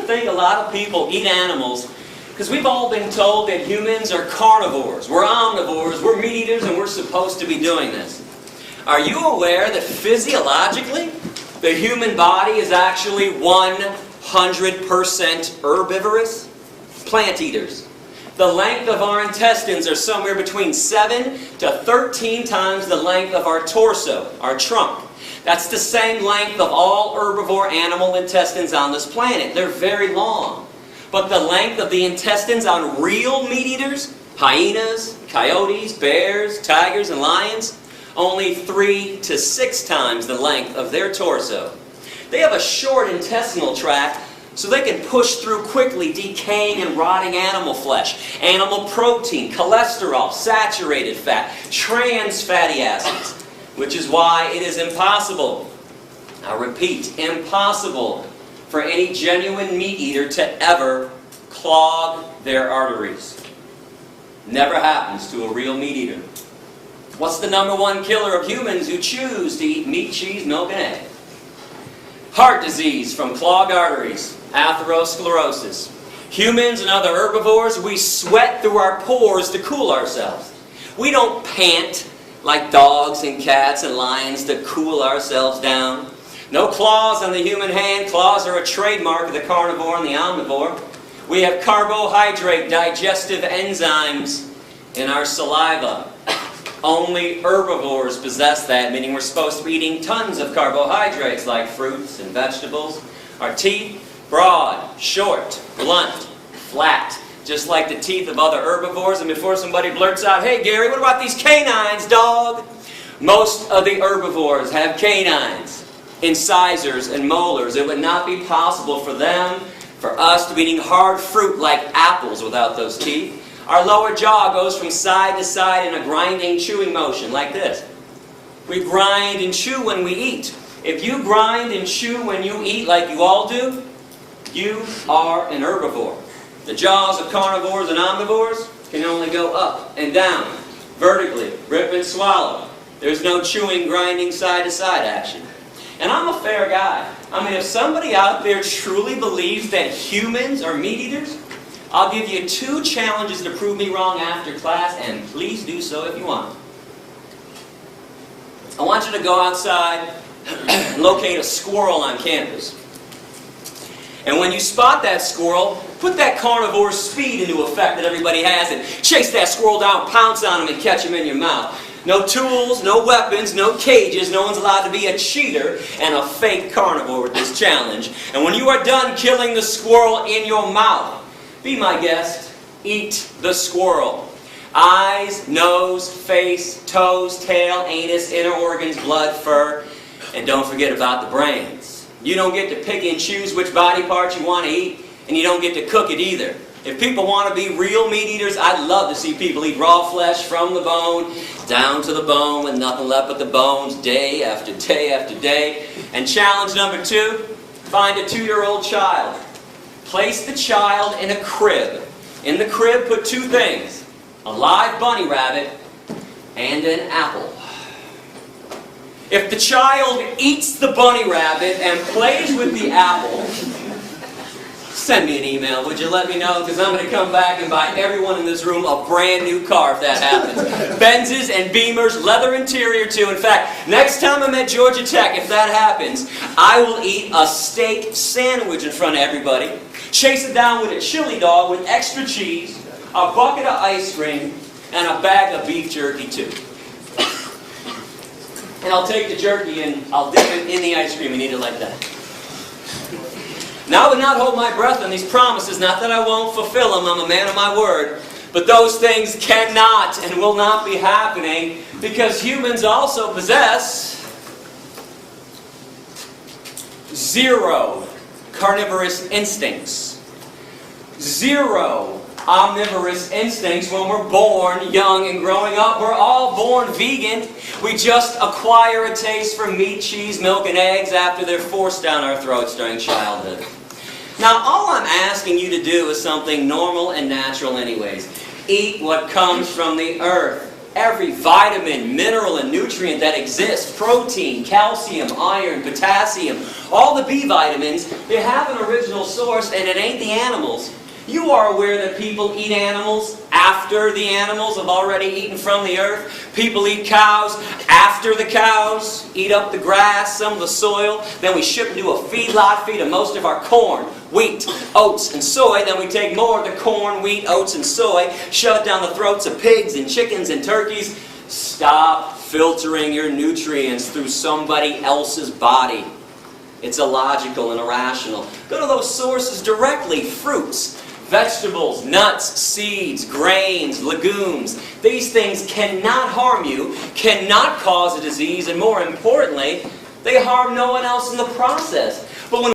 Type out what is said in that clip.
think a lot of people eat animals because we've all been told that humans are carnivores, we're omnivores, we're meat eaters, and we're supposed to be doing this. Are you aware that physiologically, the human body is actually 100% herbivorous? Plant eaters. The length of our intestines are somewhere between 7 to 13 times the length of our torso, our trunk. That's the same length of all herbivore animal intestines on this planet. They're very long. But the length of the intestines on real meat eaters, hyenas, coyotes, bears, tigers, and lions, only 3 to 6 times the length of their torso. They have a short intestinal tract so they can push through quickly decaying and rotting animal flesh, animal protein, cholesterol, saturated fat, trans fatty acids, which is why it is impossible, I repeat, impossible for any genuine meat eater to ever clog their arteries. Never happens to a real meat eater. What's the #1 killer of humans who choose to eat meat, cheese, milk, and egg? Heart disease from clogged arteries, atherosclerosis. Humans and other herbivores, we sweat through our pores to cool ourselves. We don't pant like dogs and cats and lions to cool ourselves down. No claws on the human hand. Claws are a trademark of the carnivore and the omnivore. We have carbohydrate digestive enzymes in our saliva. Only herbivores possess that, meaning we're supposed to be eating tons of carbohydrates like fruits and vegetables. Our teeth, broad, short, blunt, flat, just like the teeth of other herbivores. And before somebody blurts out, "Hey Gary, what about these canines, dog?" Most of the herbivores have canines, incisors, and molars. It would not be possible for them, for us, to be eating hard fruit like apples without those teeth. Our lower jaw goes from side to side in a grinding, chewing motion, like this. We grind and chew when we eat. If you grind and chew when you eat like you all do, you are an herbivore. The jaws of carnivores and omnivores can only go up and down, vertically, rip and swallow. There's no chewing, grinding, side-to-side action. And I'm a fair guy. I mean, if somebody out there truly believes that humans are meat eaters, I'll give you 2 challenges to prove me wrong after class, and please do so if you want. I want you to go outside and locate a squirrel on campus. And when you spot that squirrel, put that carnivore speed into effect that everybody has and chase that squirrel down, pounce on him, and catch him in your mouth. No tools, no weapons, no cages. No one's allowed to be a cheater and a fake carnivore with this challenge. And when you are done killing the squirrel in your mouth, be my guest, eat the squirrel. Eyes, nose, face, toes, tail, anus, inner organs, blood, fur, and don't forget about the brains. You don't get to pick and choose which body parts you want to eat, and you don't get to cook it either. If people want to be real meat eaters, I'd love to see people eat raw flesh from the bone, down to the bone, with nothing left but the bones, day after day after day. And challenge #2, find a 2-year-old child. Place the child in a crib. In the crib, put 2 things: a live bunny rabbit and an apple. If the child eats the bunny rabbit and plays with the apple, send me an email, would you? Let me know, because I'm going to come back and buy everyone in this room a brand new car if that happens. Benzes and Beamers, leather interior too. In fact, next time I'm at Georgia Tech, if that happens, I will eat a steak sandwich in front of everybody, chase it down with a chili dog with extra cheese, a bucket of ice cream, and a bag of beef jerky too. And I'll take the jerky and I'll dip it in the ice cream and eat it like that. Now I would not hold my breath on these promises, not that I won't fulfill them, I'm a man of my word, but those things cannot and will not be happening because humans also possess 0 carnivorous instincts. 0 omnivorous instincts when we're born young and growing up. We're all born vegan. We just acquire a taste for meat, cheese, milk, and eggs after they're forced down our throats during childhood. Now, all I'm asking you to do is something normal and natural anyways. Eat what comes from the earth. every vitamin, mineral, and nutrient that exists, protein, calcium, iron, potassium, all the B vitamins, they have an original source, and it ain't the animals. You are aware that people eat animals after the animals have already eaten from the earth. People eat cows after the cows eat up the grass, some of the soil. Then we ship them to a feedlot, feed them most of our corn, wheat, oats, and soy. Then we take more of the corn, wheat, oats, and soy, shove it down the throats of pigs and chickens and turkeys. Stop filtering your nutrients through somebody else's body. It's illogical and irrational. Go to those sources directly. Fruits, vegetables, nuts, seeds, grains, legumes. These things cannot harm you, cannot cause a disease, and more importantly, they harm no one else in the process.